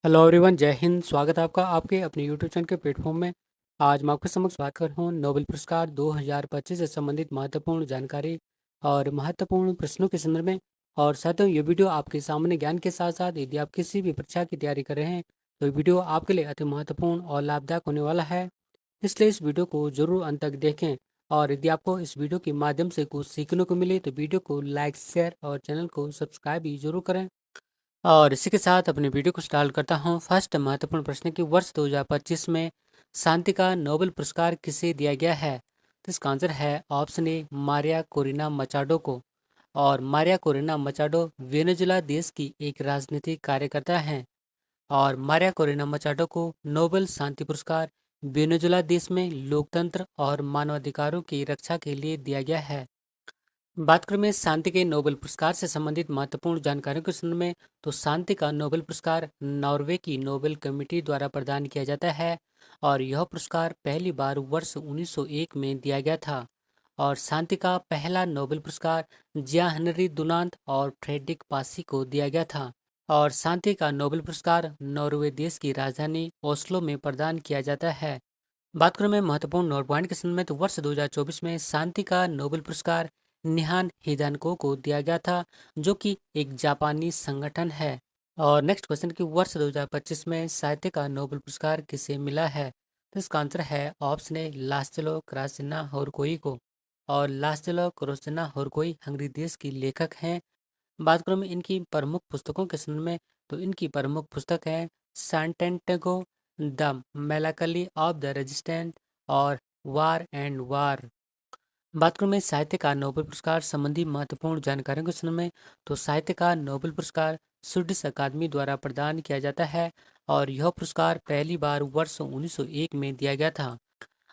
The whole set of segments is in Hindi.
हेलो एवरीवन, जय हिंद। स्वागत है आपका आपके अपने यूट्यूब चैनल के प्लेटफॉर्म में। आज मैं आपके समक्ष बात कर रहा हूँ नोबेल पुरस्कार 2025 से संबंधित महत्वपूर्ण जानकारी और महत्वपूर्ण प्रश्नों के संदर्भ में। और साथियों, ये वीडियो आपके सामने ज्ञान के साथ साथ यदि आप किसी भी परीक्षा की तैयारी कर रहे हैं तो ये वीडियो आपके लिए अति महत्वपूर्ण और लाभदायक होने वाला है। इसलिए इस वीडियो को जरूर अंत तक देखें। और यदि आपको इस वीडियो के माध्यम से कुछ सीखने को मिले तो वीडियो को लाइक, शेयर और चैनल को सब्सक्राइब भी जरूर करें। और इसी के साथ अपने वीडियो को स्टार्ट करता हूँ। फर्स्ट महत्वपूर्ण प्रश्न कि वर्ष 2025 में शांति का नोबेल पुरस्कार किसे दिया गया है? तो इसका आंसर है ऑप्शन ए, मारिया कोरिना मचाडो को। और मारिया कोरिना मचाडो वेनेजुला देश की एक राजनीतिक कार्यकर्ता हैं। और मारिया कोरिना मचाडो को नोबेल शांति पुरस्कार वेनेजुला देश में लोकतंत्र और मानवाधिकारों की रक्षा के लिए दिया गया है। बात करें मैं शांति के नोबेल पुरस्कार से संबंधित महत्वपूर्ण जानकारियों के संदर्भ में, तो शांति का नोबेल पुरस्कार नॉर्वे की नोबेल कमेटी द्वारा प्रदान किया जाता है। और यह पुरस्कार पहली बार वर्ष 1901 में दिया गया था। और शांति का पहला नोबेल पुरस्कार जिया हेनरी दुनांत और फ्रेडरिक पासी को दिया गया था। और शांति का नोबेल पुरस्कार नॉर्वे देश की राजधानी ओस्लो में प्रदान किया जाता है। बात करूं मैं महत्वपूर्ण नोट पॉइंट के संबंध में, तो वर्ष 2024 में शांति का नोबेल पुरस्कार निहान हिदानको को दिया गया था, जो कि एक जापानी संगठन है। और नेक्स्ट क्वेश्चन कि वर्ष 2025 में साहित्य का नोबेल पुरस्कार किसे मिला है? तो इसका आंसर है ऑप्शन ए, लास्टेलो क्रासिना होरकोई को। और लास्टेलो क्रासिना होरकोई हंगरी देश की लेखक हैं। बात करूं मैं इनकी प्रमुख पुस्तकों के संबंध में, तो इनकी प्रमुख पुस्तक है सैंटेंटेगो, द मेलाकली ऑफ द रेजिस्टेंट और वार एंड वार। बात करूं मैं साहित्य का नोबेल पुरस्कार संबंधी महत्वपूर्ण जानकारियों के संबंध में, तो साहित्य का नोबेल पुरस्कार स्वीडिश अकादमी द्वारा प्रदान किया जाता है। और यह पुरस्कार पहली बार वर्ष 1901 में दिया गया था।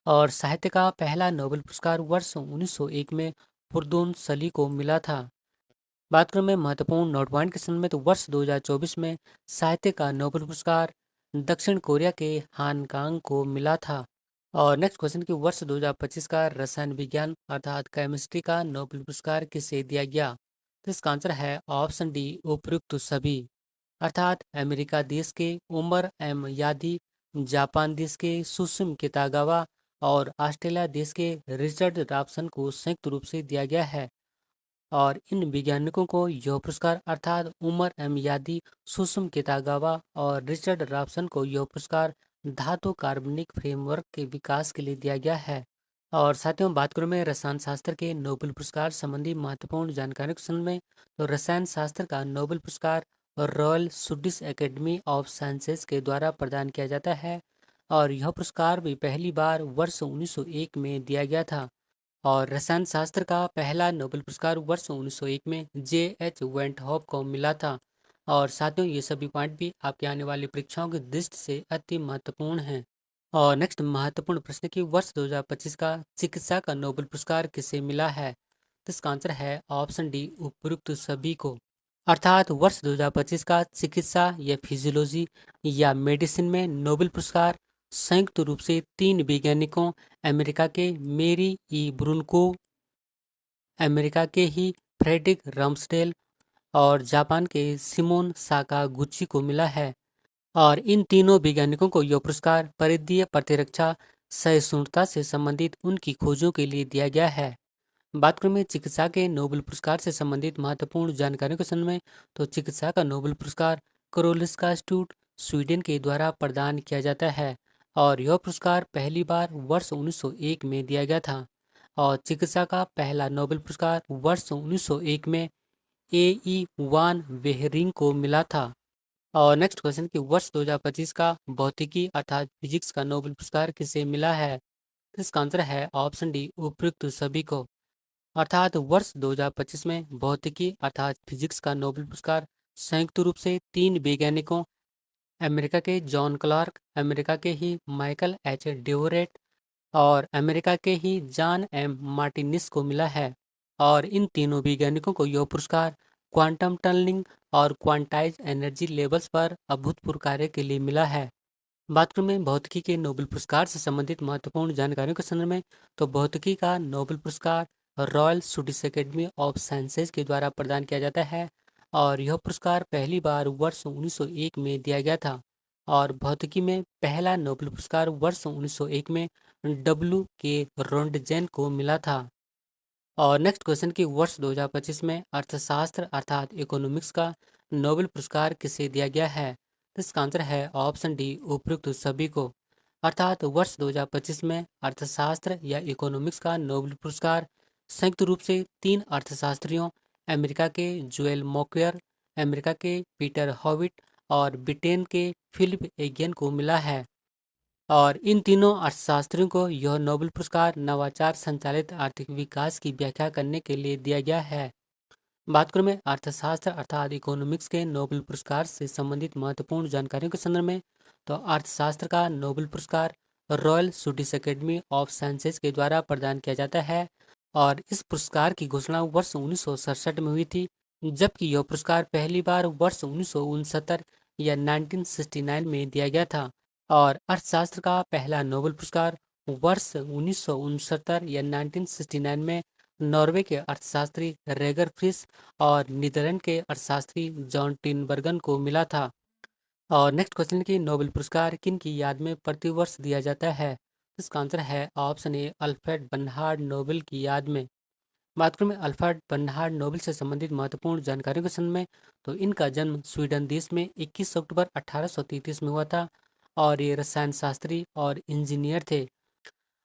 और साहित्य का पहला नोबेल पुरस्कार वर्ष 1901 में पुरदोन सली को मिला था। बात करूं मैं महत्वपूर्ण नोट पॉइंट के संबंध में, तो वर्ष 2024 में साहित्य का नोबेल पुरस्कार दक्षिण कोरिया के हान कांग को मिला था। और नेक्स्ट क्वेश्चन कि वर्ष 2025 का रसायन विज्ञान अर्थात केमिस्ट्री का नोबेल पुरस्कार किसे दिया गया? तो इसका आंसर है ऑप्शन डी, उपयुक्त सभी। अर्थात अमेरिका देश के उमर एम यादी, जापान देश के सुसुम कितागावा और ऑस्ट्रेलिया देश के रिचर्ड रॉबसन को संयुक्त रूप से दिया गया है। और इन वैज्ञानिकों को यह पुरस्कार अर्थात उमर एम यादी, सुसुम कितागावा और रिचर्ड रॉबसन को यह पुरस्कार धातु कार्बनिक फ्रेमवर्क के विकास के लिए दिया गया है। और साथियों, बात करूं मैं रसायन शास्त्र के नोबेल पुरस्कार संबंधी महत्वपूर्ण जानकारी के संबंध में, तो रसायन शास्त्र का नोबेल पुरस्कार royal Swedish academy of sciences के द्वारा प्रदान किया जाता है। और यह पुरस्कार भी पहली बार वर्ष 1901 में दिया गया था। और रसायन शास्त्र का पहला नोबेल पुरस्कार वर्ष 1901 में J.H. वेंटहॉफ को मिला था। और साथियों, ये सभी पॉइंट भी आपके आने वाली परीक्षाओं की दृष्टि से अति महत्वपूर्ण हैं। और नेक्स्ट महत्वपूर्ण प्रश्न कि वर्ष 2025 का चिकित्सा का नोबेल पुरस्कार किसे मिला है? तो इसका आंसर है ऑप्शन डी, उपयुक्त सभी को। अर्थात वर्ष 2025 का चिकित्सा या फिजियोलॉजी या मेडिसिन में नोबेल पुरस्कार संयुक्त रूप से तीन वैज्ञानिकों, अमेरिका के मेरी ई ब्रुनको, अमेरिका के ही फ्रेडरिक रम्सडेल और जापान के सिमोन साकागुची को मिला है। और इन तीनों वैज्ञानिकों को यह पुरस्कार परिधीय प्रतिरक्षा सहिष्णुता से संबंधित उनकी खोजों के लिए दिया गया है। बात करें मैं चिकित्सा के नोबेल पुरस्कार से संबंधित महत्वपूर्ण जानकारियों के संबंध में, तो चिकित्सा का नोबेल पुरस्कार करोलिस्का इंस्टीट्यूट स्वीडन के द्वारा प्रदान किया जाता है। और यह पुरस्कार पहली बार वर्ष 1901 में दिया गया था। और चिकित्सा का पहला नोबेल पुरस्कार वर्ष 1901 में ए ई वान वेहरिंग को मिला था। और नेक्स्ट क्वेश्चन कि वर्ष 2025 का भौतिकी अर्थात फिजिक्स का नोबेल पुरस्कार किसे मिला है? तो इसका आंसर है ऑप्शन डी, उपयुक्त सभी को। अर्थात वर्ष 2025 में भौतिकी अर्थात फिजिक्स का नोबेल पुरस्कार संयुक्त रूप से तीन वैज्ञानिकों, अमेरिका के जॉन क्लार्क, अमेरिका के ही माइकल एच डेवोरेट और अमेरिका के ही जॉन एम मार्टिनिस को मिला है। और इन तीनों वैज्ञानिकों को यह पुरस्कार क्वांटम टनलिंग और क्वांटाइज एनर्जी लेवल्स पर अभूतपूर्व कार्य के लिए मिला है। बात करूं मैं भौतिकी के नोबेल पुरस्कार से संबंधित महत्वपूर्ण जानकारियों के संदर्भ में, तो भौतिकी का नोबेल पुरस्कार royal Swedish academy of sciences के द्वारा प्रदान किया जाता है। और यह पुरस्कार पहली बार वर्ष 1901 में दिया गया था। और भौतिकी में पहला नोबेल पुरस्कार वर्ष 1901 में W. K. रोन्टजेन को मिला था। और नेक्स्ट क्वेश्चन कि वर्ष 2025 में अर्थशास्त्र अर्थात इकोनॉमिक्स का नोबेल पुरस्कार किसे दिया गया है? तो इसका आंसर है ऑप्शन डी, उपयुक्त सभी को। अर्थात वर्ष 2025 में अर्थशास्त्र या इकोनॉमिक्स का नोबेल पुरस्कार संयुक्त रूप से तीन अर्थशास्त्रियों, अमेरिका के जोएल मोक्वेर, अमेरिका के पीटर हॉविट और ब्रिटेन के फिलिप एगियन को मिला है। और इन तीनों अर्थशास्त्रियों को यह नोबेल पुरस्कार नवाचार संचालित आर्थिक विकास की व्याख्या करने के लिए दिया गया है। बात करूं मैं अर्थशास्त्र अर्थात इकोनॉमिक्स के नोबेल पुरस्कार से संबंधित महत्वपूर्ण जानकारियों के संदर्भ में, तो अर्थशास्त्र का नोबेल पुरस्कार royal Swedish academy of sciences के द्वारा प्रदान किया जाता है और इस पुरस्कार की घोषणा वर्ष 1967 में हुई थी, जबकि यह पुरस्कार पहली बार वर्ष 1969 या 1969 में दिया गया था। और अर्थशास्त्र का पहला नोबेल पुरस्कार वर्ष 1969 या 1969 में नॉर्वे के अर्थशास्त्री रेगर फ्रिस और नीदरलैंड के अर्थशास्त्री जॉन टिनबर्गन को मिला था। और नेक्स्ट क्वेश्चन की नोबेल पुरस्कार किन की याद में प्रतिवर्ष दिया जाता है? इसका आंसर है ऑप्शन ए, अल्फ्रेड बर्नहार्ड नोबेल की याद में। बात करूं मैं अल्फ्रेड बर्नहार्ड नोबेल से संबंधित महत्वपूर्ण जानकारियों के संबंध में, तो इनका जन्म स्वीडन देश में 21 अक्टूबर 1833 में हुआ था और ये रसायन शास्त्री और इंजीनियर थे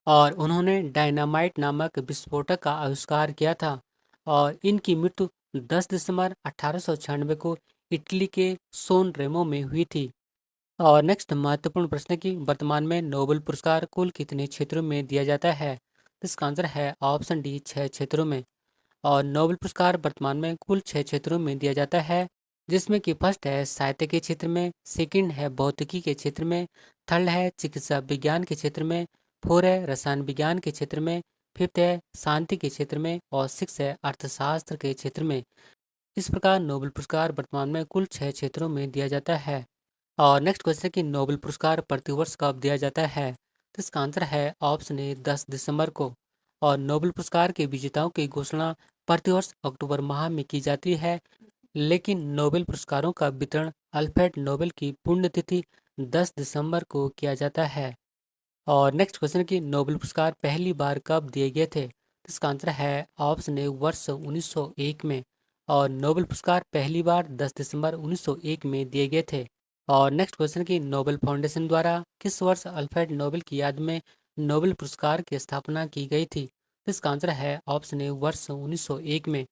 और उन्होंने डायनामाइट नामक विस्फोटक का आविष्कार किया था। और इनकी मृत्यु 10 दिसंबर 1896 को इटली के सोन रेमो में हुई थी। और नेक्स्ट महत्वपूर्ण प्रश्न है कि वर्तमान में नोबेल पुरस्कार कुल कितने क्षेत्रों में दिया जाता है? तो इसका आंसर है ऑप्शन डी, 6 क्षेत्रों में। और नोबेल पुरस्कार वर्तमान में कुल 6 क्षेत्रों में दिया जाता है, जिसमें कि फर्स्ट है साहित्य के क्षेत्र में, सेकंड है भौतिकी के क्षेत्र में, थर्ड है चिकित्सा विज्ञान के क्षेत्र में, फोर है रसायन विज्ञान के क्षेत्र में, फिफ्थ है शांति के क्षेत्र में और सिक्स है अर्थशास्त्र के क्षेत्र में। इस प्रकार नोबेल पुरस्कार वर्तमान में कुल 6 क्षेत्रों में दिया जाता है। और नेक्स्ट क्वेश्चन है कि नोबेल पुरस्कार प्रतिवर्ष कब दिया जाता है? तो इसका आंसर है ऑप्शन ए, 10 दिसंबर को। और नोबेल पुरस्कार के विजेताओं की घोषणा प्रतिवर्ष अक्टूबर माह में की जाती है, लेकिन नोबेल पुरस्कारों का वितरण अल्फ्रेड नोबेल की पुण्यतिथि 10 दिसंबर को किया जाता है। और नेक्स्ट क्वेश्चन है कि नोबेल पुरस्कार पहली बार कब दिए गए थे? तो इसका आंसर है ऑप्शन ए, वर्ष 1901 में। और नोबेल पुरस्कार पहली बार 10 दिसंबर 1901 में दिए गए थे। और नेक्स्ट क्वेश्चन की नोबेल फाउंडेशन द्वारा किस वर्ष अल्फ्रेड नोबेल की याद में नोबेल पुरस्कार की स्थापना की गई थी? तो इसका आंसर है ऑप्शन ए, वर्ष 1901 में।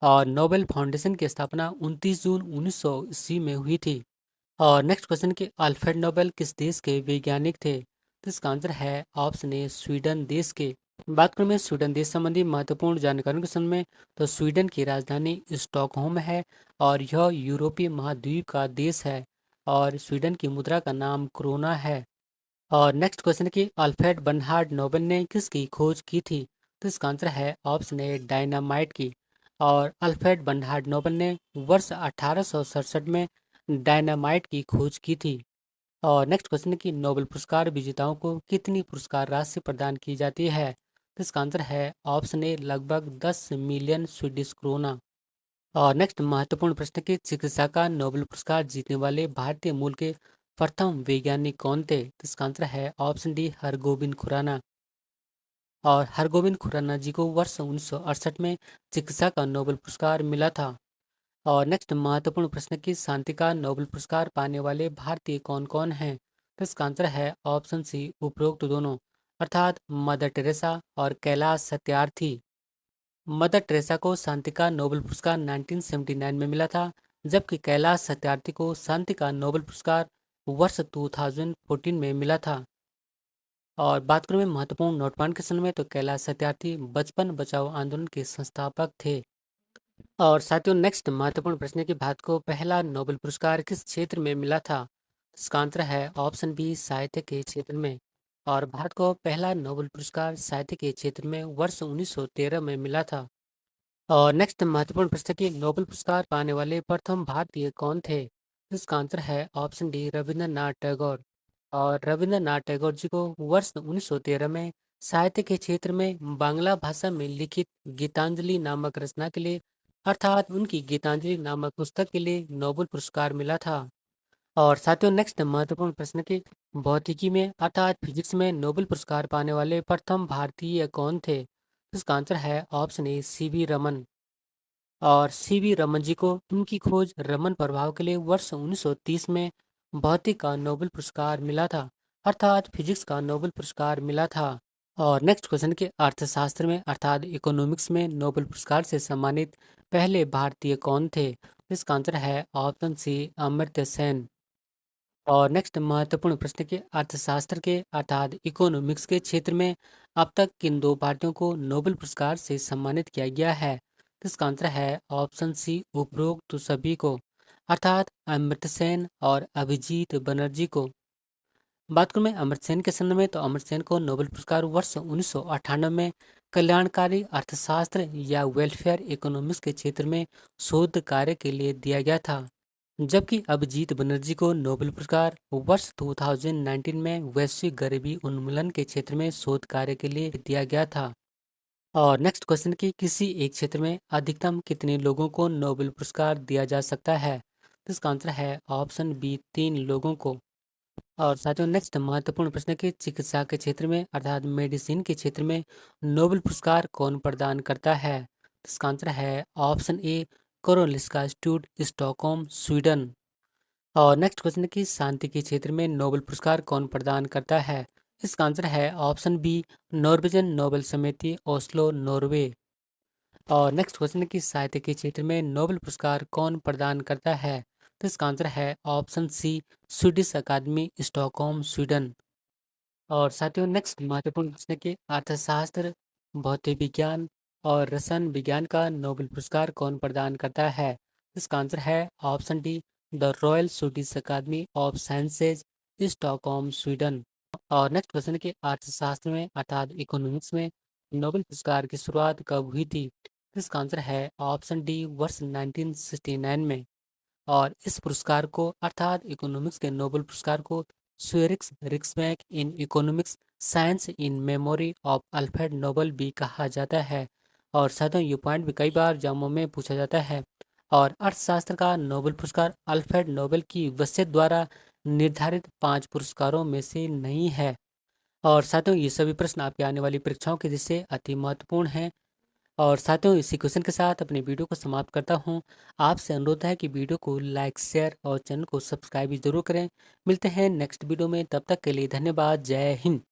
और नोबेल फाउंडेशन की स्थापना 29 जून 1980 में हुई थी। और नेक्स्ट क्वेश्चन कि अल्फ्रेड नोबेल किस देश के वैज्ञानिक थे? तो इसका आंसर है ऑप्शन ए, स्वीडन देश के। बात करें मैं स्वीडन देश संबंधी महत्वपूर्ण जानकारियों के संबंध में, तो स्वीडन की राजधानी स्टॉकहोम है और यह यूरोपीय महाद्वीप का देश है और स्वीडन की मुद्रा का नाम क्रोना है। और नेक्स्ट क्वेश्चन है कि अल्फ्रेड बर्नहार्ड नोबेल ने किसकी खोज की थी? तो इसका आंसर है ऑप्शन ए, डायनामाइट की। और अल्फ्रेड बर्नहार्ड नोबेल ने वर्ष 1867 में डायनामाइट की खोज की थी। और नेक्स्ट क्वेश्चन है कि नोबेल पुरस्कार विजेताओं को कितनी पुरस्कार राशि प्रदान की जाती है? तो इसका आंसर है ऑप्शन ए, लगभग 10 मिलियन स्वीडिश क्रोना। और नेक्स्ट महत्वपूर्ण प्रश्न कि चिकित्सा का नोबेल पुरस्कार जीतने वाले भारतीय मूल के प्रथम वैज्ञानिक कौन थे? तो इसका आंसर है ऑप्शन डी, हरगोविंद खुराना। और हरगोविंद खुराना जी को वर्ष 1968 में चिकित्सा का नोबेल पुरस्कार मिला था। और नेक्स्ट महत्वपूर्ण प्रश्न की शांति का नोबेल पुरस्कार पाने वाले भारतीय कौन कौन हैं? तो इसका आंसर है ऑप्शन सी, उपरोक्त दोनों, अर्थात मदर टेरेसा और कैलाश सत्यार्थी। मदर टेरेसा को शांति का नोबेल पुरस्कार 1979 में मिला था, जबकि कैलाश सत्यार्थी को शांति का नोबेल पुरस्कार वर्ष 2014 में मिला था। और बात करूं मैं महत्वपूर्ण नोट पॉइंट के संबंध में, तो कैलाश सत्यार्थी बचपन बचाओ आंदोलन के संस्थापक थे। और साथियों नेक्स्ट महत्वपूर्ण प्रश्न है कि भारत को पहला नोबेल पुरस्कार किस क्षेत्र में मिला था? इसका आंसर है ऑप्शन बी, साहित्य के क्षेत्र में। और भारत को पहला नोबेल पुरस्कार साहित्य के क्षेत्र में वर्ष 1913 में मिला था। और नेक्स्ट महत्वपूर्ण प्रश्न है कि नोबेल पुरस्कार पाने वाले प्रथम भारतीय कौन थे? इसका आंसर है ऑप्शन डी, रविंद्रनाथ टैगोर। और रविंद्रनाथ टैगोर जी को वर्ष 1913 में साहित्य के क्षेत्र में बांग्ला भाषा में लिखित गीतांजलि नामक रचना के लिए, अर्थात उनकी गीतांजलि नामक पुस्तक के लिए नोबेल पुरस्कार मिला था। और साथियों, नेक्स्ट महत्वपूर्ण प्रश्न की भौतिकी में अर्थात फिजिक्स में नोबेल पुरस्कार पाने वाले प्रथम भारतीय कौन थे? इसका आंसर है ऑप्शन ए सीवी रमन। और सीवी रमन जी को उनकी खोज रमन प्रभाव के लिए वर्ष 1930 में भौतिक का नोबेल पुरस्कार मिला था, अर्थात फिजिक्स का नोबेल पुरस्कार मिला था। और नेक्स्ट क्वेश्चन के अर्थशास्त्र में अर्थात इकोनॉमिक्स में नोबेल पुरस्कार से सम्मानित पहले भारतीय कौन थे? इसका आंसर है ऑप्शन सी अमर्त्य सेन। और नेक्स्ट महत्वपूर्ण प्रश्न के अर्थशास्त्र के अर्थात इकोनॉमिक्स के क्षेत्र में अब तक किन दो भारतीयों को नोबेल पुरस्कार से सम्मानित किया गया है? तो इसका आंसर है ऑप्शन सी उपरोक्त सभी को, अर्थात अमर्त्य सेन और अभिजीत बनर्जी को। बात करूं मैं अमर्त्य सेन के संदर्भ में, तो अमर्त्य सेन को नोबेल पुरस्कार वर्ष 1998 में कल्याणकारी अर्थशास्त्र या वेलफेयर इकोनॉमिक्स के क्षेत्र में शोध कार्य के लिए दिया गया था, जबकि अभिजीत बनर्जी को नोबेल पुरस्कार वर्ष 2019 में वैश्विक गरीबी उन्मूलन के क्षेत्र में शोध कार्य के लिए दिया गया था। और नेक्स्ट क्वेश्चन की किसी एक क्षेत्र में अधिकतम कितने लोगों को नोबेल पुरस्कार दिया जा सकता है? तो इसका आंसर है ऑप्शन बी 3 लोगों को। और साथियों, नेक्स्ट महत्वपूर्ण प्रश्न की चिकित्सा के क्षेत्र में अर्थात मेडिसिन के क्षेत्र में नोबेल पुरस्कार कौन प्रदान करता है? तो इसका आंसर है option A Karolinska Institute, Stockholm, Sweden. और नेक्स्ट क्वेश्चन की शांति के क्षेत्र में नोबेल पुरस्कार कौन प्रदान करता है? इसका आंसर है ऑप्शन बी नॉर्वेजियन नोबेल समिति, ओस्लो, नॉर्वे। और नेक्स्ट क्वेश्चन की साहित्य के क्षेत्र में नोबेल पुरस्कार कौन प्रदान करता है? तो इसका आंसर है ऑप्शन सी स्वीडिश अकादमी, स्टॉकहोम, स्वीडन। और साथियों, नेक्स्ट महत्वपूर्ण प्रश्न के अर्थशास्त्र, भौतिक विज्ञान और रसायन विज्ञान का नोबेल पुरस्कार कौन प्रदान करता है? इसका आंसर है option D the Royal Swedish Academy of Sciences, Stockholm, Sweden. और नेक्स्ट क्वेश्चन के अर्थशास्त्र में अर्थात इकोनॉमिक्स में नोबेल पुरस्कार की शुरुआत कब हुई थी? इसका आंसर है ऑप्शन डी वर्ष 1969 में। और इस पुरस्कार को अर्थात इकोनॉमिक्स के नोबेल पुरस्कार को Sveriges Riksbank in economics science in memory of Alfred Nobel भी कहा जाता है। और साथियों, ये पॉइंट भी कई बार एग्जामों में पूछा जाता है। और अर्थशास्त्र का नोबेल पुरस्कार अल्फ्रेड नोबेल की वसीयत द्वारा निर्धारित 5 पुरस्कारों में से नहीं है। और साथियों, ये सभी प्रश्न आपके आने वाली परीक्षाओं के दृष्टि से अति महत्वपूर्ण हैं। और साथियों, इसी क्वेश्चन के साथ अपनी वीडियो को समाप्त करता हूं। आपसे अनुरोध है कि वीडियो को लाइक, शेयर और चैनल को सब्सक्राइब भी जरूर करें। मिलते हैं नेक्स्ट वीडियो में, तब तक के लिए धन्यवाद। जय हिंद।